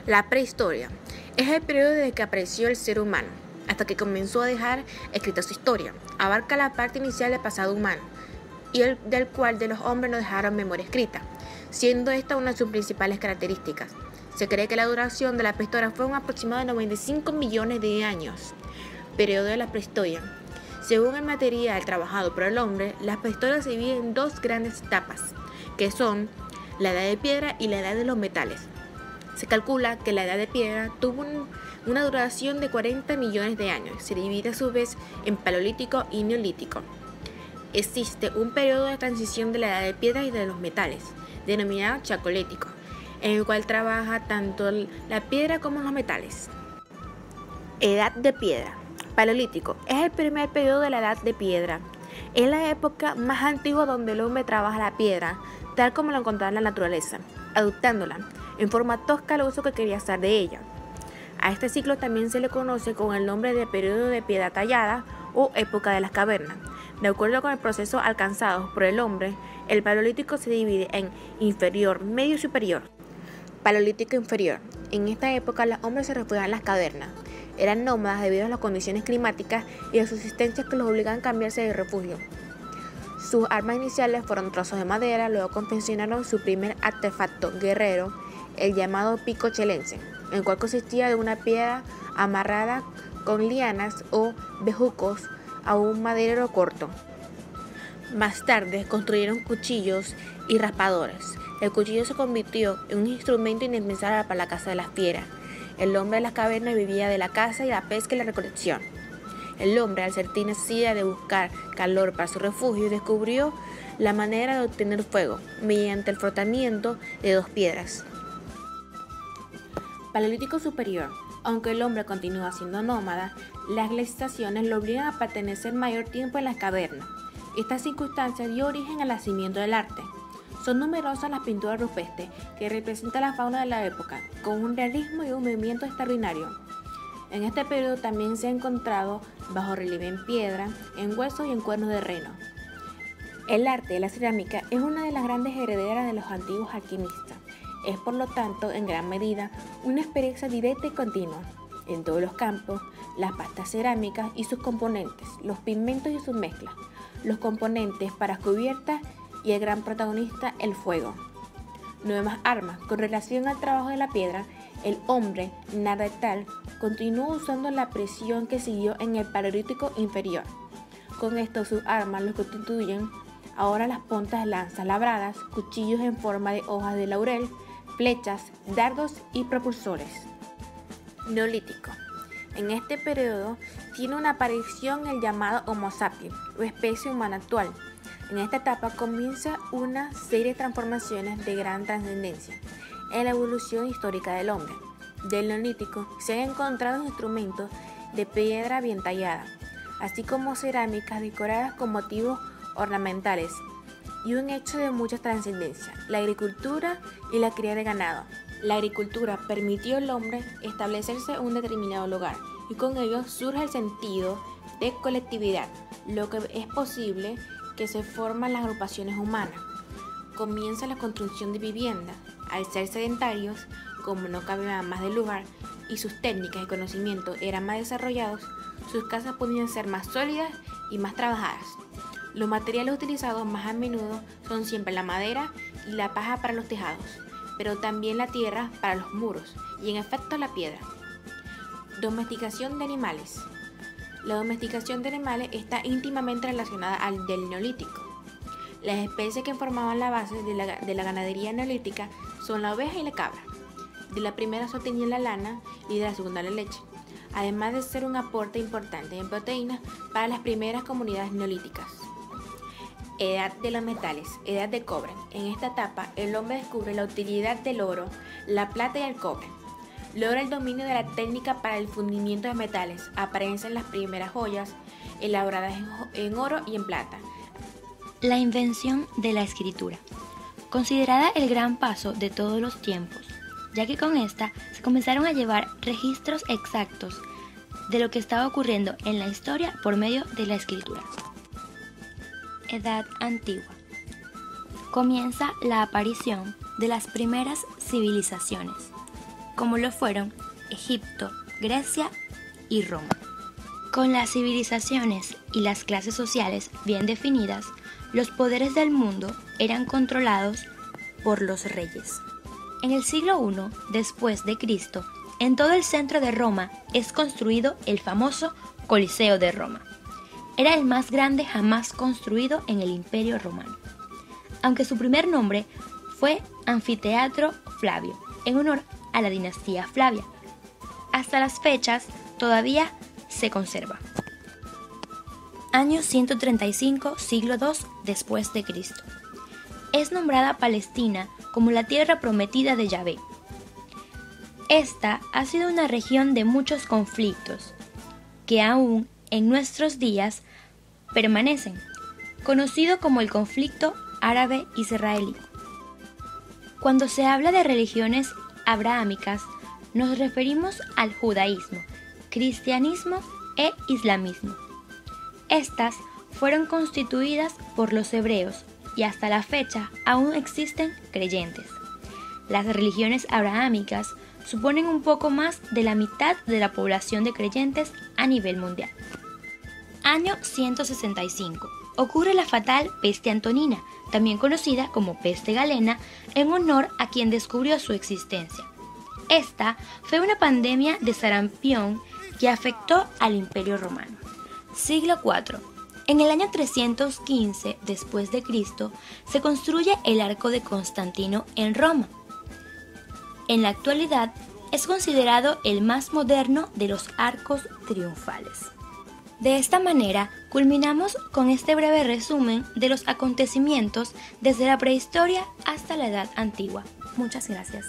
La prehistoria es el periodo desde que apareció el ser humano hasta que comenzó a dejar escrita su historia. Abarca la parte inicial del pasado humano y del cual de los hombres no dejaron memoria escrita, siendo esta una de sus principales características. Se cree que la duración de la prehistoria fue un aproximado de 95 millones de años. Periodo de la prehistoria. Según el material trabajado por el hombre, la prehistoria se divide en dos grandes etapas, que son la edad de piedra y la edad de los metales. Se calcula que la edad de piedra tuvo una duración de 40 millones de años. Se divide a su vez en paleolítico y neolítico. Existe un periodo de transición de la edad de piedra y de los metales, denominado chacolítico, en el cual trabaja tanto la piedra como los metales. Edad de piedra. Paleolítico es el primer periodo de la edad de piedra. Es la época más antigua donde el hombre trabaja la piedra, tal como lo encontraba en la naturaleza, adoptándola en forma tosca al uso que quería hacer de ella. A este ciclo también se le conoce con el nombre de periodo de piedra tallada o época de las cavernas. De acuerdo con el proceso alcanzado por el hombre, el paleolítico se divide en inferior, medio y superior. Paleolítico inferior. En esta época los hombres se refugiaban en las cavernas. Eran nómadas debido a las condiciones climáticas y a subsistencia que los obligaban a cambiarse de refugio. Sus armas iniciales fueron trozos de madera, luego confeccionaron su primer artefacto guerrero, el llamado pico chelense, el cual consistía de una piedra amarrada con lianas o bejucos a un maderero corto. Más tarde construyeron cuchillos y raspadores. El cuchillo se convirtió en un instrumento indispensable para la caza de las fieras. El hombre de las cavernas vivía de la caza y la pesca y la recolección. El hombre, al sentir necesidad de buscar calor para su refugio, descubrió la manera de obtener fuego mediante el frotamiento de dos piedras. Paleolítico superior. Aunque el hombre continúa siendo nómada, las glaciaciones lo obligan a permanecer mayor tiempo en las cavernas. Esta circunstancia dio origen al nacimiento del arte. Son numerosas las pinturas rupestres que representan la fauna de la época, con un realismo y un movimiento extraordinario. En este periodo también se ha encontrado bajo relieve en piedra, en huesos y en cuernos de reno. El arte de la cerámica es una de las grandes herederas de los antiguos alquimistas. Es por lo tanto, en gran medida, una experiencia directa y continua. En todos los campos, las pastas cerámicas y sus componentes, los pigmentos y sus mezclas, los componentes para cubiertas y el gran protagonista, el fuego. Nuevas armas. Con relación al trabajo de la piedra, el hombre neandertal continuó usando la presión que siguió en el paleolítico inferior. Con esto sus armas lo constituyen ahora las puntas de lanzas labradas, cuchillos en forma de hojas de laurel, flechas, dardos y propulsores. Neolítico. En este periodo tiene una aparición el llamado Homo sapiens, o especie humana actual. En esta etapa comienza una serie de transformaciones de gran trascendencia en la evolución histórica del hombre. Del Neolítico se han encontrado instrumentos de piedra bien tallada, así como cerámicas decoradas con motivos ornamentales y un hecho de mucha trascendencia, la agricultura y la cría de ganado. La agricultura permitió al hombre establecerse en un determinado lugar y con ello surge el sentido de colectividad, lo que es posible que se forman las agrupaciones humanas. Comienza la construcción de viviendas. Al ser sedentarios, como no cabían más del lugar y sus técnicas y conocimientos eran más desarrollados, sus casas podían ser más sólidas y más trabajadas. Los materiales utilizados más a menudo son siempre la madera y la paja para los tejados, pero también la tierra para los muros y en efecto la piedra. Domesticación de animales. La domesticación de animales está íntimamente relacionada al del Neolítico. Las especies que formaban la base de la ganadería neolítica son la oveja y la cabra. De la primera se obtenía la lana y de la segunda la leche, además de ser un aporte importante en proteínas para las primeras comunidades neolíticas. Edad de los metales, edad de cobre. En esta etapa, el hombre descubre la utilidad del oro, la plata y el cobre. Logra el dominio de la técnica para el fundimiento de metales. Aparecen las primeras joyas elaboradas en oro y en plata. La invención de la escritura, considerada el gran paso de todos los tiempos, ya que con esta se comenzaron a llevar registros exactos de lo que estaba ocurriendo en la historia por medio de la escritura. Edad antigua. Comienza la aparición de las primeras civilizaciones, como lo fueron Egipto, Grecia y Roma. Con las civilizaciones y las clases sociales bien definidas, los poderes del mundo eran controlados por los reyes. En el siglo I después de Cristo, en todo el centro de Roma es construido el famoso Coliseo de Roma. Era el más grande jamás construido en el Imperio Romano, aunque su primer nombre fue Anfiteatro Flavio, en honor a la dinastía Flavia. Hasta las fechas todavía se conserva. Año 135, siglo II después de Cristo. Es nombrada Palestina como la tierra prometida de Yahvé. Esta ha sido una región de muchos conflictos que aún en nuestros días permanecen, conocido como el conflicto árabe-israelí. Cuando se habla de religiones abrahámicas, nos referimos al judaísmo, cristianismo e islamismo. Estas fueron constituidas por los hebreos y hasta la fecha aún existen creyentes. Las religiones abrahámicas suponen un poco más de la mitad de la población de creyentes a nivel mundial. Año 165. Ocurre la fatal peste antonina, también conocida como peste galena, en honor a quien descubrió su existencia. Esta fue una pandemia de sarampión que afectó al Imperio Romano. Siglo IV. En el año 315 después de Cristo se construye el Arco de Constantino en Roma. En la actualidad es considerado el más moderno de los arcos triunfales. De esta manera, culminamos con este breve resumen de los acontecimientos desde la prehistoria hasta la Edad Antigua. Muchas gracias.